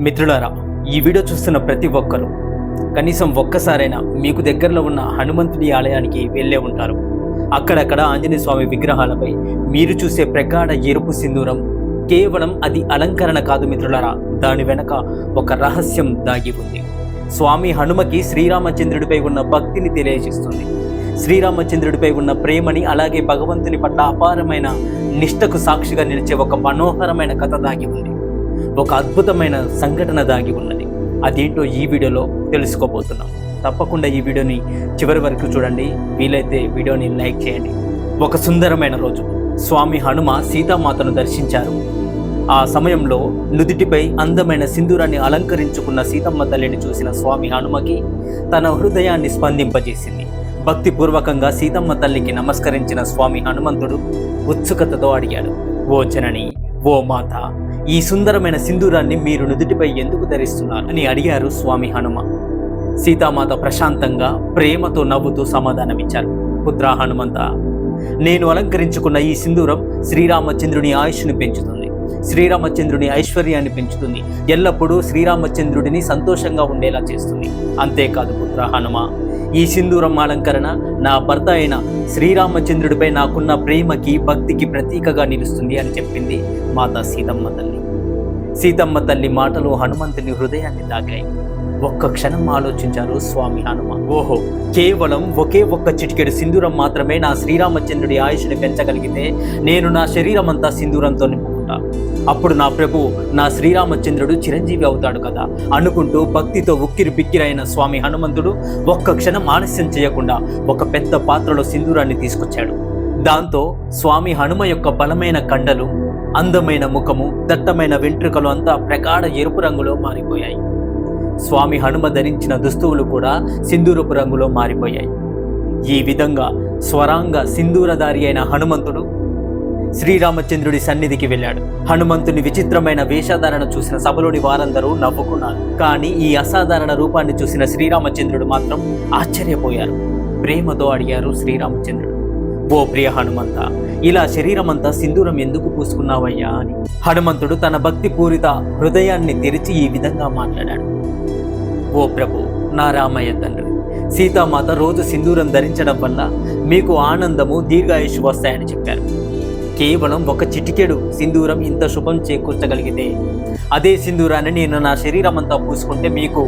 మిత్రులారా, ఈ వీడియో చూస్తున్న ప్రతి ఒక్కరూ కనీసం ఒక్కసారైనా మీకు దగ్గరలో ఉన్న హనుమంతుడి ఆలయానికి వెళ్ళే ఉంటారు. అక్కడక్కడ ఆంజనేయ స్వామి విగ్రహాలపై మీరు చూసే ప్రగాఢ ఎరుపు సింధూరం కేవలం అది అలంకరణ కాదు మిత్రులారా, దాని వెనక ఒక రహస్యం దాగి ఉంది. స్వామి హనుమకి శ్రీరామచంద్రుడిపై ఉన్న భక్తిని తెలియజేస్తుంది. శ్రీరామచంద్రుడిపై ఉన్న ప్రేమని, అలాగే భగవంతుని పట్ల అపారమైన నిష్ఠకు సాక్షిగా నిలిచే ఒక మనోహరమైన కథ దాగి ఉంది. ఒక అద్భుతమైన సంఘటన దాగి ఉన్నది. అదేంటో ఈ వీడియోలో తెలుసుకోబోతున్నాం. తప్పకుండా ఈ వీడియోని చివరి వరకు చూడండి. వీలైతే వీడియోని లైక్ చేయండి. ఒక సుందరమైన రోజు స్వామి హనుమ సీతామాతను దర్శించారు. ఆ సమయంలో నుదిటిపై అందమైన సింధూరాన్ని అలంకరించుకున్న సీతమ్మ తల్లిని చూసిన స్వామి హనుమకి తన హృదయాన్ని స్పందింపజేసింది. భక్తిపూర్వకంగా సీతమ్మ తల్లికి నమస్కరించిన స్వామి హనుమంతుడు ఉత్సుకతతో అడిగాడు, ఓ జనని, ఓ మాత, ఈ సుందరమైన సింధూరాన్ని మీరు నుదుటిపై ఎందుకు ధరిస్తున్నారు అని అడిగారు స్వామి హనుమ. సీతామాత ప్రశాంతంగా ప్రేమతో నవ్వుతూ సమాధానమిచ్చారు, పుత్ర హనుమంత, నేను అలంకరించుకున్న ఈ సింధూరం శ్రీరామచంద్రుని ఆయుష్ను పెంచుతుంది, శ్రీరామచంద్రుని ఐశ్వర్యాన్ని పెంచుతుంది, ఎల్లప్పుడూ శ్రీరామచంద్రుడిని సంతోషంగా ఉండేలా చేస్తుంది. అంతేకాదు పుత్ర హనుమ, ఈ సింధూరం అలంకరణ నా భర్త అయిన శ్రీరామచంద్రుడిపై నాకున్న ప్రేమకి, భక్తికి ప్రతీకగా నిలుస్తుంది అని చెప్పింది మాతా సీతమ్మ తల్లి. సీతమ్మ తల్లి మాటలు హనుమంతుని హృదయాన్ని తాకాయి. ఒక్క క్షణం ఆలోచించారు స్వామి హనుమ. ఓహో, కేవలం ఒకే ఒక్క చిటికెడు సింధూరం మాత్రమే నా శ్రీరామచంద్రుడి ఆయుష్ని పెంచగలిగితే నేను నా శరీరం అంతా సింధూరంతో నింపుకుంటా. అప్పుడు నా ప్రభు, నా శ్రీరామచంద్రుడు చిరంజీవి అవుతాడు కదా అనుకుంటూ భక్తితో ఉక్కిరి బిక్కిరైన స్వామి హనుమంతుడు ఒక్క క్షణం ఆలస్యం చేయకుండా ఒక పెద్ద పాత్రలో సింధూరాన్ని తీసుకొచ్చాడు. దాంతో స్వామి హనుమ యొక్క బలమైన కండలు, అందమైన ముఖము, దట్టమైన వెంట్రుకలు అంతా ప్రగాఢ ఎరుపు రంగులో మారిపోయాయి. స్వామి హనుమ ధరించిన దుస్తువులు కూడా సింధూరపు రంగులో మారిపోయాయి. ఈ విధంగా స్వరాంగ సింధూరధారి అయిన హనుమంతుడు శ్రీరామచంద్రుడి సన్నిధికి వెళ్ళాడు. హనుమంతుని విచిత్రమైన వేషధారణ చూసిన సభలోని వారందరూ నవ్వుకున్నారు. కానీ ఈ అసాధారణ రూపాన్ని చూసిన శ్రీరామచంద్రుడు మాత్రం ఆశ్చర్యపోయారు. ప్రేమతో అడిగారు శ్రీరామచంద్రుడు, ఓ ప్రియ హనుమంత, ఇలా శరీరమంతా సింధూరం ఎందుకు పూసుకున్నావయ్యా అని. హనుమంతుడు తన భక్తి పూరిత హృదయాన్ని తెరిచి ఈ విధంగా మాట్లాడాడు, ఓ ప్రభు, నా రామయ్య తండ్రి, సీతామాత రోజు సింధూరం ధరించడం వల్ల మీకు ఆనందము, దీర్ఘాయుషు వస్తాయని చెప్పారు. కేవలం ఒక చిటికెడు సింధూరం ఇంత శుభం చేకూర్చగలిగితే అదే సింధూరాన్ని నేను నా శరీరం అంతా పూసుకుంటే మీకు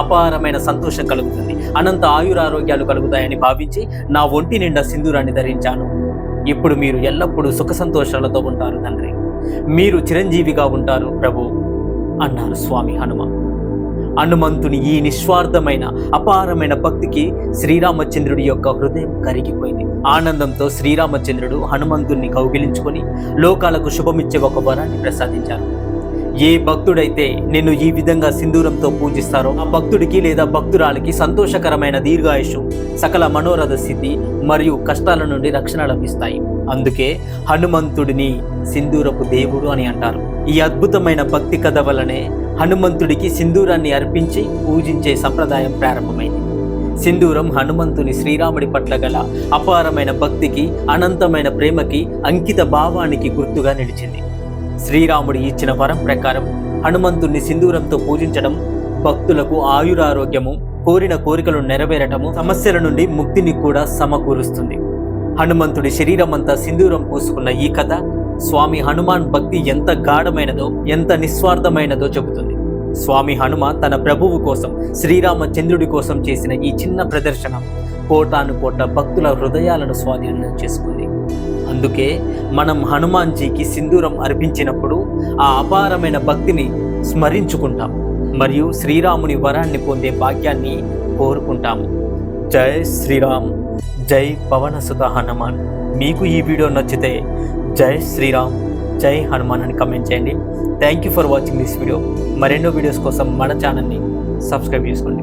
అపారమైన సంతోషం కలుగుతుంది, అనంత ఆయురారోగ్యాలు కలుగుతాయని భావించి నా ఒంటి నిండా సింధూరాన్ని ధరించాను. ఇప్పుడు మీరు ఎల్లప్పుడూ సుఖ సంతోషాలతో ఉంటారు తండ్రి, మీరు చిరంజీవిగా ఉంటారు ప్రభు అన్నారు స్వామి హనుమ. హనుమంతుని ఈ నిస్వార్థమైన అపారమైన భక్తికి శ్రీరామచంద్రుడి యొక్క హృదయం కరిగిపోయింది. ఆనందంతో శ్రీరామచంద్రుడు హనుమంతుణ్ణి కౌగిలించుకొని లోకాలకు శుభమిచ్చే ఒక వరాన్ని ప్రసాదించారు. ఏ భక్తుడైతే నిన్ను ఈ విధంగా సింధూరంతో పూజిస్తారో ఆ భక్తుడికి లేదా భక్తురాలికి సంతోషకరమైన దీర్ఘాయుషు, సకల మనోరథ సిద్ధి మరియు కష్టాల నుండి రక్షణ లభిస్తాయి. అందుకే హనుమంతుడిని సింధూరపు దేవుడు అని అంటారు. ఈ అద్భుతమైన భక్తి కథ వల్లనే హనుమంతుడికి సింధూరాన్ని అర్పించి పూజించే సంప్రదాయం ప్రారంభమైంది. సింధూరం హనుమంతుని శ్రీరాముడి పట్ల గల అపారమైన భక్తికి, అనంతమైన ప్రేమకి, అంకిత భావానికి గుర్తుగా నిలిచింది. శ్రీరాముడి ఇచ్చిన వరం ప్రకారం హనుమంతుణ్ణి సింధూరంతో పూజించడం భక్తులకు ఆయురారోగ్యము, కోరిన కోరికలు నెరవేరటము, సమస్యల నుండి ముక్తిని కూడా సమకూరుస్తుంది. హనుమంతుడి శరీరం అంతా సింధూరం పూసుకున్న ఈ కథ స్వామి హనుమాన్ భక్తి ఎంత గాఢమైనదో, ఎంత నిస్వార్థమైనదో చెబుతుంది. స్వామి హనుమ తన ప్రభువు కోసం, శ్రీరామచంద్రుడి కోసం చేసిన ఈ చిన్న ప్రదర్శన కోటాను కోట భక్తుల హృదయాలను స్వాధీనం చేసుకుంది. అందుకే మనం హనుమాన్జీకి సింధూరం అర్పించినప్పుడు ఆ అపారమైన భక్తిని స్మరించుకుంటాం మరియు శ్రీరాముని వరాన్ని పొందే భాగ్యాన్ని కోరుకుంటాము. జై శ్రీరామ్, జై పవనసుత హనుమాన్. మీకు ఈ వీడియో నచ్చితే జై శ్రీరామ్, జై హనుమాన్ అని కమెంట్ చేయండి. Thank you for watching this video. మరెన్నో వీడియోస్ కోసం మన ఛానల్ని సబ్స్క్రైబ్ చేసుకోండి.